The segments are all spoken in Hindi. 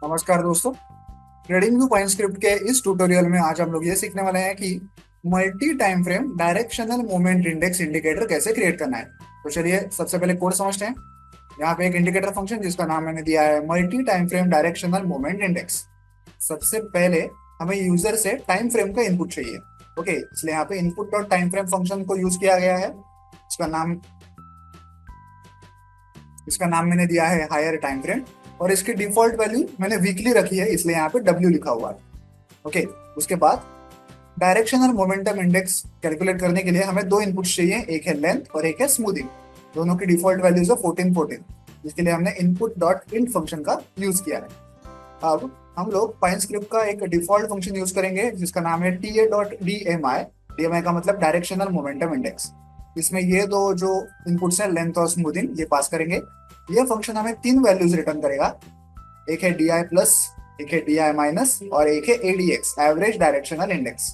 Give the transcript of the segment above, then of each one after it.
नमस्कार दोस्तों। ट्रेडिंग व्यू पॉइंट स्क्रिप्ट के इस ट्यूटोरियल में आज हम लोग ये सीखने वाले हैं कि multi time frame directional moment index indicator कैसे क्रिएट करना है। तो चलिए सबसे पहले कोड समझते हैं। यहाँ पे एक इंडिकेटर फंक्शन जिसका नाम मैंने दिया है multi time frame directional moment index. सबसे पहले हमें यूजर से टाइम फ्रेम का इनपुट चाहिए। ओके, इसलिए यहाँ पे input dot time frame function को यूज किया गया है। इसका नाम इसका नाम मैंने दिया है हायर टाइम फ्रेम, और इसकी डिफॉल्ट वैल्यू मैंने वीकली रखी है, इसलिए यहाँ पे डब्ल्यू लिखा हुआ है। ओके, उसके बाद डायरेक्शनल मोमेंटम इंडेक्स कैलकुलेट करने के लिए हमें दो इनपुट चाहिए, एक है लेंथ और एक है स्मूथिंग। दोनों की डिफॉल्ट वैल्यूज है 14 14, जिसके लिए हमने इनपुट डॉट इंट फंक्शन का यूज किया है। अब हम लोग पाइन स्क्रिप्ट का एक डिफॉल्ट फंक्शन यूज करेंगे जिसका नाम है T A dot D M I. D M I का मतलब डायरेक्शनल मोमेंटम इंडेक्स। इसमें ये दो जो इनपुट्स हैं लेंथ और स्मूथिंग ये पास करेंगे। ये फंक्शन हमें तीन वैल्यूज रिटर्न करेगा, एक है डी आई प्लस, एक है डी आई माइनस और एक है ADX average directional index.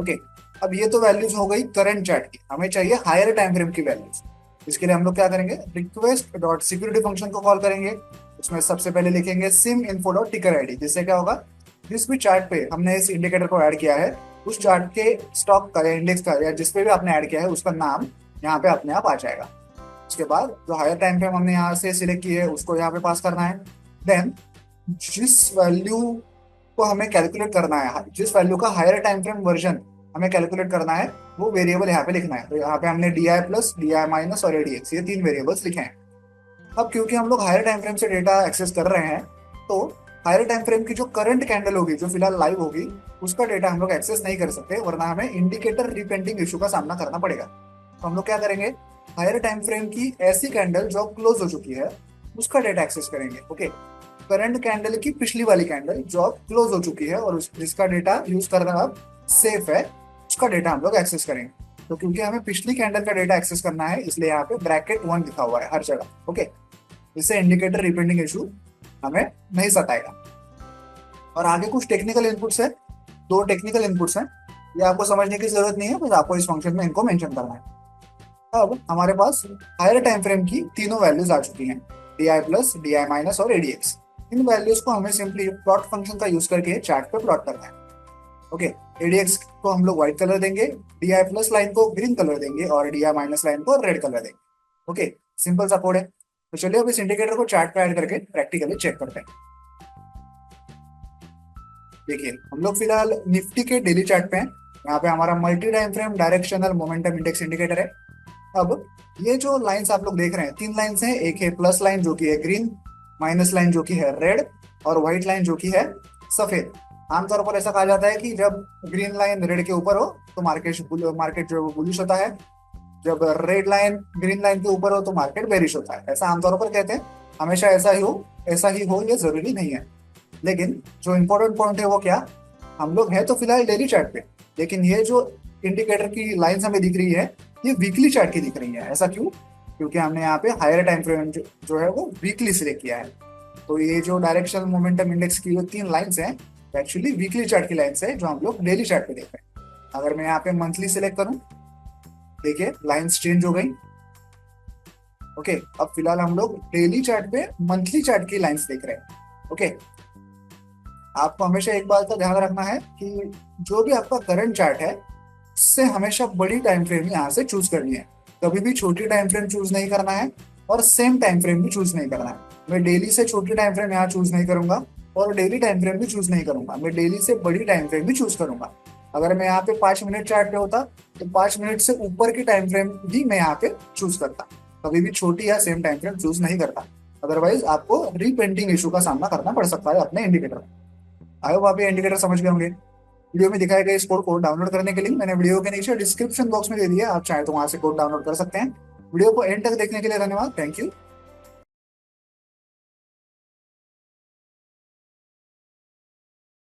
Okay, अब ये तो वैल्यूज हो गई करंट चार्ट की, हमें चाहिए हायर टाइम फ्रेम की वैल्यूज। इसके लिए हम लोग क्या करेंगे, रिक्वेस्ट डॉट सिक्योरिटी फंक्शन को कॉल करेंगे। उसमें सबसे पहले लिखेंगे सिम इन्फो डॉट टिकर आईडी, जिससे क्या होगा, जिस भी चार्ट पे हमने इस इंडिकेटर को ऐड किया है उस चार्ट के स्टॉक का या इंडेक्स का या जिस पे भी आपने ऐड किया है उसका नाम यहाँ पे अपने आप आ जाएगा। उसके बाद जो हायर टाइम फ्रेम हमने यहाँ से सिलेक्ट की है उसको यहाँ पे पास करना है। देन जिस वैल्यू को हमें कैलकुलेट करना है, जिस वैल्यू का हायर टाइम फ्रेम वर्जन हमें कैलकुलेट करना है, वो वेरिएबल यहाँ पे लिखना है। तो यहाँ पे हमने D I plus, D I minus और एडीएक्स ये तीन वेरिएबल्स लिखे हैं। अब क्योंकि हम लोग हायर टाइम फ्रेम से डेटा एक्सेस कर रहे हैं, तो हायर टाइम फ्रेम की जो करंट कैंडल होगी, जो फिलहाल लाइव होगी, उसका डेटा हम लोग एक्सेस नहीं कर सकते, वरना हमें इंडिकेटर रिपेंटिंग इशू का सामना करना पड़ेगा। तो हम लोग क्या करेंगे, हायर टाइम फ्रेम की ऐसी कैंडल जो क्लोज हो चुकी है उसका डेटा एक्सेस करेंगे। ओके, करंट कैंडल की पिछली वाली कैंडल जो अब क्लोज हो चुकी है और जिसका डेटा यूज करना अब सेफ है, उसका डेटा हम लोग एक्सेस करेंगे। तो क्योंकि हमें पिछली कैंडल का डेटा एक्सेस करना है, इसलिए यहाँ पे ब्रैकेट 1 लिखा हुआ है हर जगह। ओके, इससे इंडिकेटर रिपेंटिंग इशू हमें नहीं सताएगा। और आगे कुछ टेक्निकल इनपुट्स है, दो टेक्निकल इनपुट्स हैं, ये आपको समझने की जरूरत नहीं है, बस आपको इस फंक्शन में इनको मेंशन करना है। अब हमारे पास हायर टाइम फ्रेम की तीनों वैल्यूज आ चुकी हैं, D I plus, D I minus और एडीएक्स। इन वैल्यूज को हमें सिंपली प्लॉट फंक्शन का यूज करके चार्ट पे प्लॉट करना है। ओके, एडीएक्स को हम लोग व्हाइट कलर देंगे, डी आई प्लस लाइन को ग्रीन कलर देंगे और डी आई माइनस लाइन को रेड कलर देंगे। ओके, सिंपल सा कोड है। तो चलिए अब इस इंडिकेटर को चार्ट पे ऐड करके प्रैक्टिकली चेक करते हैं। देखिए हम लोग फिलहाल निफ्टी के डेली चार्ट पे हैं। यहाँ पे हमारा multi time frame directional momentum index indicator है। अब ये जो लाइंस आप लोग देख रहे हैं, तीन लाइंस हैं, एक है प्लस लाइन जो कि है ग्रीन, माइनस लाइन जो कि है रेड और व्हाइट लाइन जो कि है सफेद। आमतौर पर ऐसा कहा जाता है कि जब ग्रीन लाइन रेड के ऊपर हो तो मार्केट जो है वो बुलिश होता है, जब रेड लाइन ग्रीन लाइन के ऊपर हो तो मार्केट बेरिश होता है। ऐसा आमतौर पर कहते हैं। हमेशा ऐसा ही हो ये जरूरी नहीं है। लेकिन जो इम्पोर्टेंट पॉइंट है वो क्या, हम लोग हैं तो फिलहाल डेली चार्ट पे, लेकिन ये जो इंडिकेटर की लाइंस हमें दिख रही है ये वीकली चार्ट की दिख रही है। ऐसा क्यों? क्योंकि हमने यहाँ पे हायर टाइम फ्रेम जो है वो वीकली सिलेक्ट किया है। तो ये जो डायरेक्शनल मोमेंटम इंडेक्स की जो तीन लाइंस हैं एक्चुअली वीकली चार्ट की लाइंस है जो हम लोग डेली चार्ट पे देख रहे हैं। अगर मैं यहाँ पे मंथली सिलेक्ट करूँ, देखिए लाइंस चेंज हो गई। ओके, अब फिलहाल हम लोग डेली चार्ट पे मंथली चार्ट की लाइंस देख रहे हैं। ओके, आपको हमेशा एक बात का ध्यान रखना है कि जो भी आपका करंट चार्ट है उससे हमेशा बड़ी टाइम फ्रेम यहाँ से चूज करनी है। कभी भी छोटी टाइम फ्रेम चूज नहीं करना है और सेम टाइम फ्रेम भी चूज नहीं करना है। मैं डेली से छोटी टाइम फ्रेम यहाँ चूज नहीं करूंगा और डेली टाइम फ्रेम भी चूज नहीं करूंगा। मैं डेली से बड़ी टाइम फ्रेम भी चूज करूंगा। अगर मैं यहाँ पे 5 मिनट चार्ट पे होता तो 5 मिनट से ऊपर की टाइम फ्रेम भी मैं यहाँ पे चूज करता, कभी भी छोटी या सेम टाइम फ्रेम चूज नहीं करता। अदरवाइज आपको रीपेंटिंग इशू का सामना करना पड़ सकता है अपने इंडिकेटर में। आई होप आप ये इंडिकेटर समझ गए होंगे। वीडियो में दिखाए गए इस कोड को डाउनलोड करने के लिंक मैंने वीडियो के नीचे डिस्क्रिप्शन बॉक्स में दे दिया, आप चाहे तो वहां से कोड डाउनलोड कर सकते हैं। वीडियो को एंड तक देखने के लिए धन्यवाद। Thank you.